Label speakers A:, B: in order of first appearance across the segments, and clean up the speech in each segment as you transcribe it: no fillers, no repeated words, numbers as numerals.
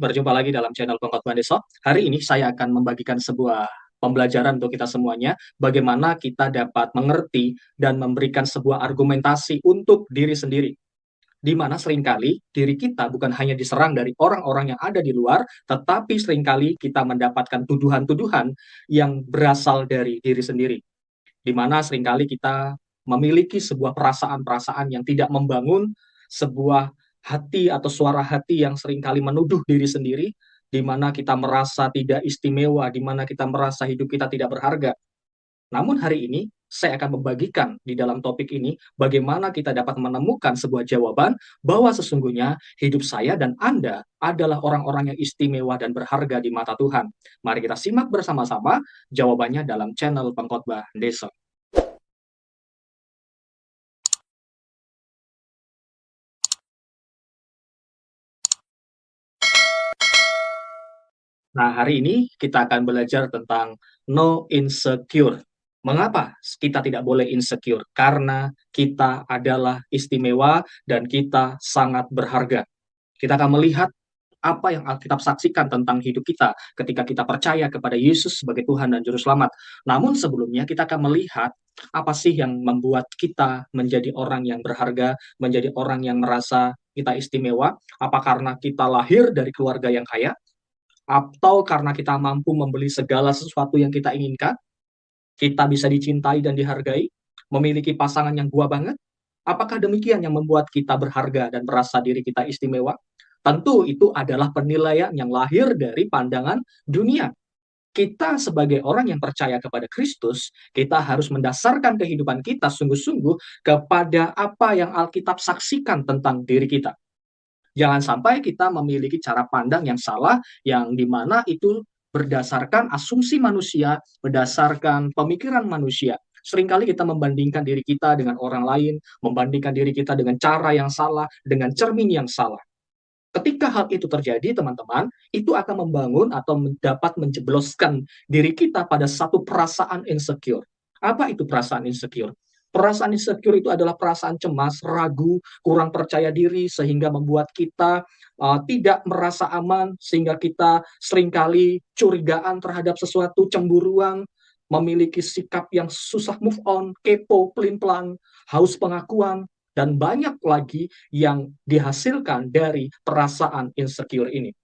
A: Berjumpa lagi dalam channel Pengkhotbah Desa. Hari ini saya akan membagikan sebuah pembelajaran untuk kita semuanya, bagaimana kita dapat mengerti dan memberikan sebuah argumentasi untuk diri sendiri. Di mana seringkali diri kita bukan hanya diserang dari orang-orang yang ada di luar, tetapi seringkali kita mendapatkan tuduhan-tuduhan yang berasal dari diri sendiri. Di mana seringkali kita memiliki sebuah perasaan-perasaan yang tidak membangun, sebuah hati atau suara hati yang seringkali menuduh diri sendiri, di mana kita merasa tidak istimewa, di mana kita merasa hidup kita tidak berharga. Namun hari ini, saya akan membagikan di dalam topik ini bagaimana kita dapat menemukan sebuah jawaban bahwa sesungguhnya hidup saya dan Anda adalah orang-orang yang istimewa dan berharga di mata Tuhan. Mari kita simak bersama-sama jawabannya dalam channel Pengkhotbah Desa. Nah, hari ini kita akan belajar tentang no insecure. Mengapa kita tidak boleh insecure? Karena kita adalah istimewa dan kita sangat berharga. Kita akan melihat apa yang Alkitab saksikan tentang hidup kita ketika kita percaya kepada Yesus sebagai Tuhan dan Juru Selamat. Namun sebelumnya kita akan melihat apa sih yang membuat kita menjadi orang yang berharga, menjadi orang yang merasa kita istimewa? Apa karena kita lahir dari keluarga yang kaya? Atau karena kita mampu membeli segala sesuatu yang kita inginkan, kita bisa dicintai dan dihargai, memiliki pasangan yang gua banget? Apakah demikian yang membuat kita berharga dan merasa diri kita istimewa? Tentu itu adalah penilaian yang lahir dari pandangan dunia. Kita sebagai orang yang percaya kepada Kristus, kita harus mendasarkan kehidupan kita sungguh-sungguh kepada apa yang Alkitab saksikan tentang diri kita. Jangan sampai kita memiliki cara pandang yang salah, yang dimana itu berdasarkan asumsi manusia, berdasarkan pemikiran manusia. Seringkali kita membandingkan diri kita dengan orang lain, membandingkan diri kita dengan cara yang salah, dengan cermin yang salah. Ketika hal itu terjadi, teman-teman, itu akan membangun atau dapat menjebloskan diri kita pada satu perasaan insecure. Apa itu perasaan insecure? Perasaan insecure itu adalah perasaan cemas, ragu, kurang percaya diri, sehingga membuat kita tidak merasa aman, sehingga kita seringkali curigaan terhadap sesuatu, cemburuan, memiliki sikap yang susah move on, kepo, pelin-pelan, haus pengakuan, dan banyak lagi yang dihasilkan dari perasaan insecure ini.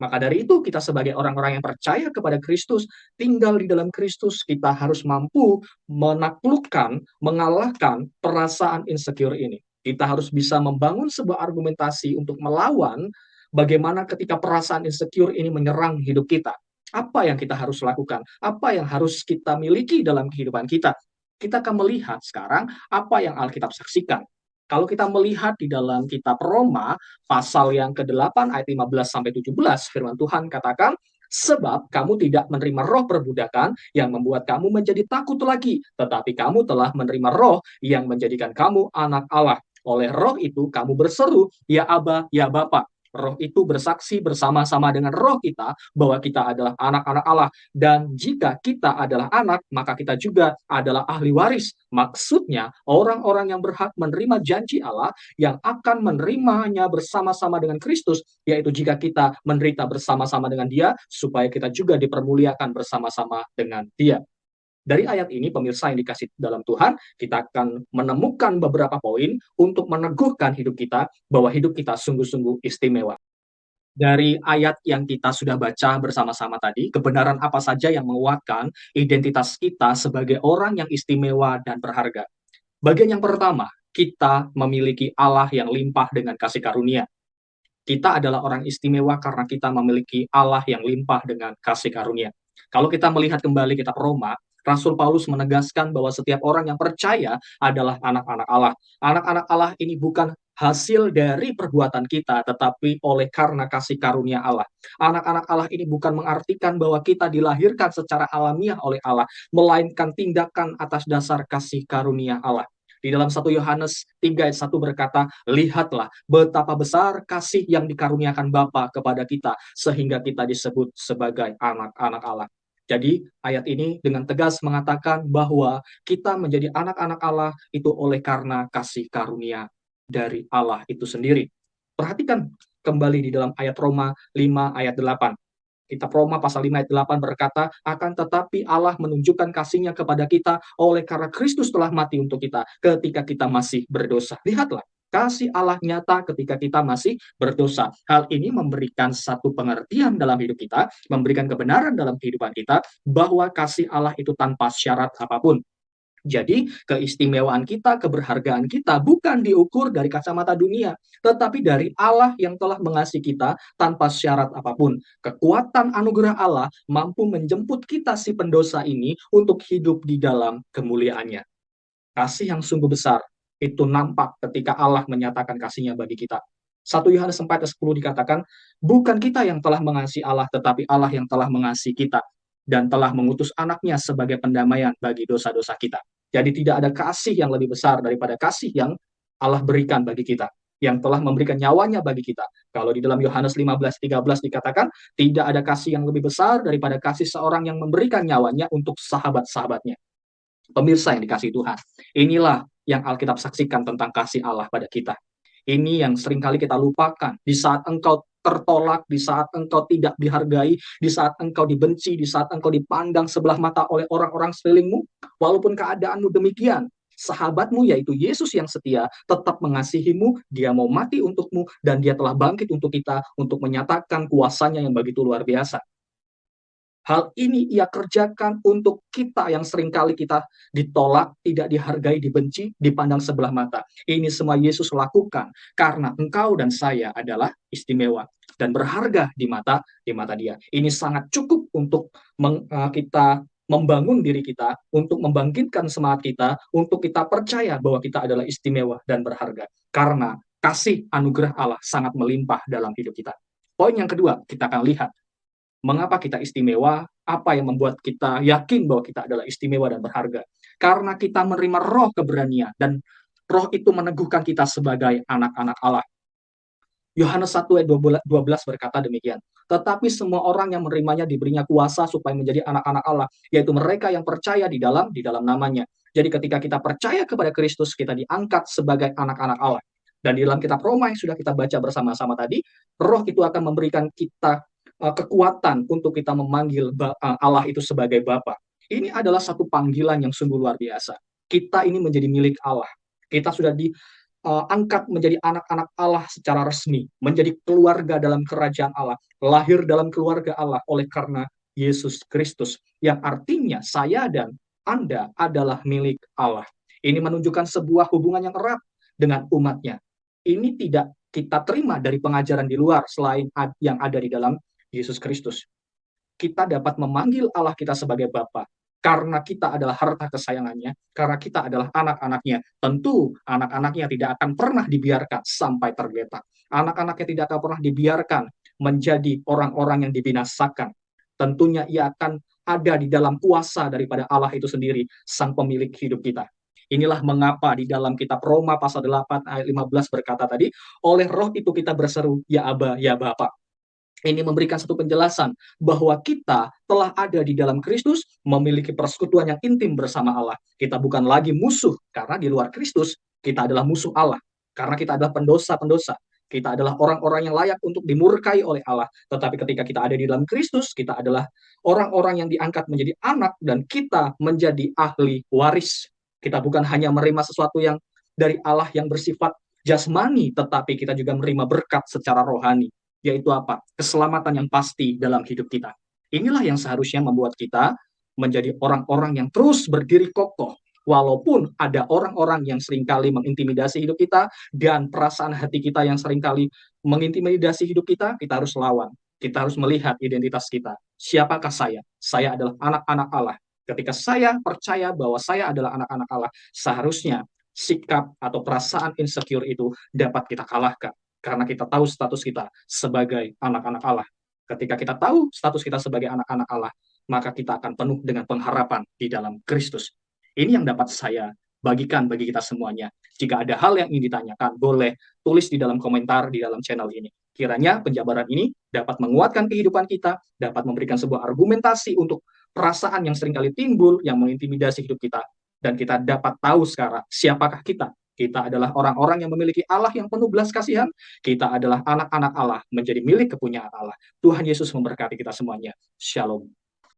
A: Maka dari itu kita sebagai orang-orang yang percaya kepada Kristus, tinggal di dalam Kristus, kita harus mampu menaklukkan, mengalahkan perasaan insecure ini. Kita harus bisa membangun sebuah argumentasi untuk melawan bagaimana ketika perasaan insecure ini menyerang hidup kita. Apa yang kita harus lakukan? Apa yang harus kita miliki dalam kehidupan kita? Kita akan melihat sekarang apa yang Alkitab saksikan. Kalau kita melihat di dalam kitab Roma, pasal yang ke-8 ayat 15 sampai 17, firman Tuhan katakan, sebab kamu tidak menerima roh perbudakan yang membuat kamu menjadi takut lagi, tetapi kamu telah menerima roh yang menjadikan kamu anak Allah. Oleh roh itu kamu berseru, ya Aba, ya Bapa. Roh itu bersaksi bersama-sama dengan roh kita bahwa kita adalah anak-anak Allah. Dan jika kita adalah anak, maka kita juga adalah ahli waris. Maksudnya, orang-orang yang berhak menerima janji Allah yang akan menerimanya bersama-sama dengan Kristus, yaitu jika kita menderita bersama-sama dengan Dia, supaya kita juga dipermuliakan bersama-sama dengan Dia. Dari ayat ini, pemirsa yang dikasih dalam Tuhan, kita akan menemukan beberapa poin untuk meneguhkan hidup kita bahwa hidup kita sungguh-sungguh istimewa. Dari ayat yang kita sudah baca bersama-sama tadi, kebenaran apa saja yang menguatkan identitas kita sebagai orang yang istimewa dan berharga. Bagian yang pertama, kita memiliki Allah yang limpah dengan kasih karunia. Kita adalah orang istimewa karena kita memiliki Allah yang limpah dengan kasih karunia. Kalau kita melihat kembali kitab Roma, Rasul Paulus menegaskan bahwa setiap orang yang percaya adalah anak-anak Allah. Anak-anak Allah ini bukan hasil dari perbuatan kita, tetapi oleh karena kasih karunia Allah. Anak-anak Allah ini bukan mengartikan bahwa kita dilahirkan secara alamiah oleh Allah, melainkan tindakan atas dasar kasih karunia Allah. Di dalam 1 Yohanes 3 ayat 1 berkata, lihatlah betapa besar kasih yang dikaruniakan Bapa kepada kita, sehingga kita disebut sebagai anak-anak Allah. Jadi ayat ini dengan tegas mengatakan bahwa kita menjadi anak-anak Allah itu oleh karena kasih karunia dari Allah itu sendiri. Perhatikan kembali di dalam ayat Roma 5 ayat 8. Kitab Roma pasal 5 ayat 8 berkata, akan tetapi Allah menunjukkan kasih-Nya kepada kita oleh karena Kristus telah mati untuk kita ketika kita masih berdosa. Lihatlah, kasih Allah nyata ketika kita masih berdosa. Hal ini memberikan satu pengertian dalam hidup kita, memberikan kebenaran dalam kehidupan kita, bahwa kasih Allah itu tanpa syarat apapun. Jadi keistimewaan kita, keberhargaan kita bukan diukur dari kacamata dunia, tetapi dari Allah yang telah mengasihi kita tanpa syarat apapun. Kekuatan anugerah Allah mampu menjemput kita si pendosa ini untuk hidup di dalam kemuliaannya. Kasih yang sungguh besar itu nampak ketika Allah menyatakan kasih-Nya bagi kita. 1 Yohanes 4 ayat 10 dikatakan, bukan kita yang telah mengasihi Allah, tetapi Allah yang telah mengasihi kita dan telah mengutus anaknya sebagai pendamaian bagi dosa-dosa kita. Jadi tidak ada kasih yang lebih besar daripada kasih yang Allah berikan bagi kita, yang telah memberikan nyawanya bagi kita. Kalau di dalam Yohanes 15:13 dikatakan, tidak ada kasih yang lebih besar daripada kasih seorang yang memberikan nyawanya untuk sahabat-sahabatnya. Pemirsa yang dikasihi Tuhan, inilah yang Alkitab saksikan tentang kasih Allah pada kita. Ini yang seringkali kita lupakan. Di saat engkau tertolak, di saat engkau tidak dihargai, di saat engkau dibenci, di saat engkau dipandang sebelah mata oleh orang-orang sekelilingmu, walaupun keadaanmu demikian, sahabatmu yaitu Yesus yang setia tetap mengasihimu, dia mau mati untukmu, dan dia telah bangkit untuk kita untuk menyatakan kuasanya yang begitu luar biasa. Hal ini ia kerjakan untuk kita yang seringkali kita ditolak, tidak dihargai, dibenci, dipandang sebelah mata. Ini semua Yesus lakukan karena engkau dan saya adalah istimewa dan berharga di mata Dia. Ini sangat cukup untuk kita membangun diri kita, untuk membangkitkan semangat kita, untuk kita percaya bahwa kita adalah istimewa dan berharga. Karena kasih anugerah Allah sangat melimpah dalam hidup kita. Poin yang kedua, kita akan lihat mengapa kita istimewa, apa yang membuat kita yakin bahwa kita adalah istimewa dan berharga. Karena kita menerima roh keberanian, dan roh itu meneguhkan kita sebagai anak-anak Allah. Yohanes 1 ayat 12 berkata demikian. Tetapi semua orang yang menerimanya diberinya kuasa supaya menjadi anak-anak Allah, yaitu mereka yang percaya di dalam namanya. Jadi ketika kita percaya kepada Kristus, kita diangkat sebagai anak-anak Allah. Dan di dalam kitab Roma yang sudah kita baca bersama-sama tadi, roh itu akan memberikan kita kekuatan untuk kita memanggil Allah itu sebagai Bapa. Ini adalah satu panggilan yang sungguh luar biasa. Kita ini menjadi milik Allah. Kita sudah diangkat menjadi anak-anak Allah secara resmi, menjadi keluarga dalam kerajaan Allah, lahir dalam keluarga Allah oleh karena Yesus Kristus, yang artinya saya dan Anda adalah milik Allah. Ini menunjukkan sebuah hubungan yang erat dengan umatnya. Ini tidak kita terima dari pengajaran di luar selain yang ada di dalam Yesus Kristus. Kita dapat memanggil Allah kita sebagai Bapa karena kita adalah harta kesayangannya, karena kita adalah anak-anaknya. Tentu anak-anaknya tidak akan pernah dibiarkan sampai tergeletak. Anak-anaknya tidak akan pernah dibiarkan menjadi orang-orang yang dibinasakan. Tentunya ia akan ada di dalam kuasa daripada Allah itu sendiri, sang pemilik hidup kita. Inilah mengapa di dalam kitab Roma pasal 8 ayat 15 berkata tadi, oleh roh itu kita berseru, ya Aba, ya Bapa. Ini memberikan satu penjelasan bahwa kita telah ada di dalam Kristus, memiliki persekutuan yang intim bersama Allah. Kita bukan lagi musuh, karena di luar Kristus kita adalah musuh Allah. Karena kita adalah pendosa-pendosa. Kita adalah orang-orang yang layak untuk dimurkai oleh Allah. Tetapi ketika kita ada di dalam Kristus, kita adalah orang-orang yang diangkat menjadi anak, dan kita menjadi ahli waris. Kita bukan hanya menerima sesuatu yang dari Allah yang bersifat jasmani, tetapi kita juga menerima berkat secara rohani. Yaitu apa? Keselamatan yang pasti dalam hidup kita. Inilah yang seharusnya membuat kita menjadi orang-orang yang terus berdiri kokoh, walaupun ada orang-orang yang seringkali mengintimidasi hidup kita, dan perasaan hati kita yang seringkali mengintimidasi hidup kita, kita harus lawan. Kita harus melihat identitas kita. Siapakah saya? Saya adalah anak-anak Allah. Ketika saya percaya bahwa saya adalah anak-anak Allah, seharusnya sikap atau perasaan insecure itu dapat kita kalahkan. Karena kita tahu status kita sebagai anak-anak Allah. Ketika kita tahu status kita sebagai anak-anak Allah, maka kita akan penuh dengan pengharapan di dalam Kristus. Ini yang dapat saya bagikan bagi kita semuanya. Jika ada hal yang ingin ditanyakan, boleh tulis di dalam komentar di dalam channel ini. Kiranya penjabaran ini dapat menguatkan kehidupan kita, dapat memberikan sebuah argumentasi untuk perasaan yang seringkali timbul, yang mengintimidasi hidup kita, dan kita dapat tahu sekarang siapakah kita. Kita adalah orang-orang yang memiliki Allah yang penuh belas kasihan. Kita adalah anak-anak Allah, menjadi milik kepunyaan Allah. Tuhan Yesus memberkati kita semuanya. Shalom.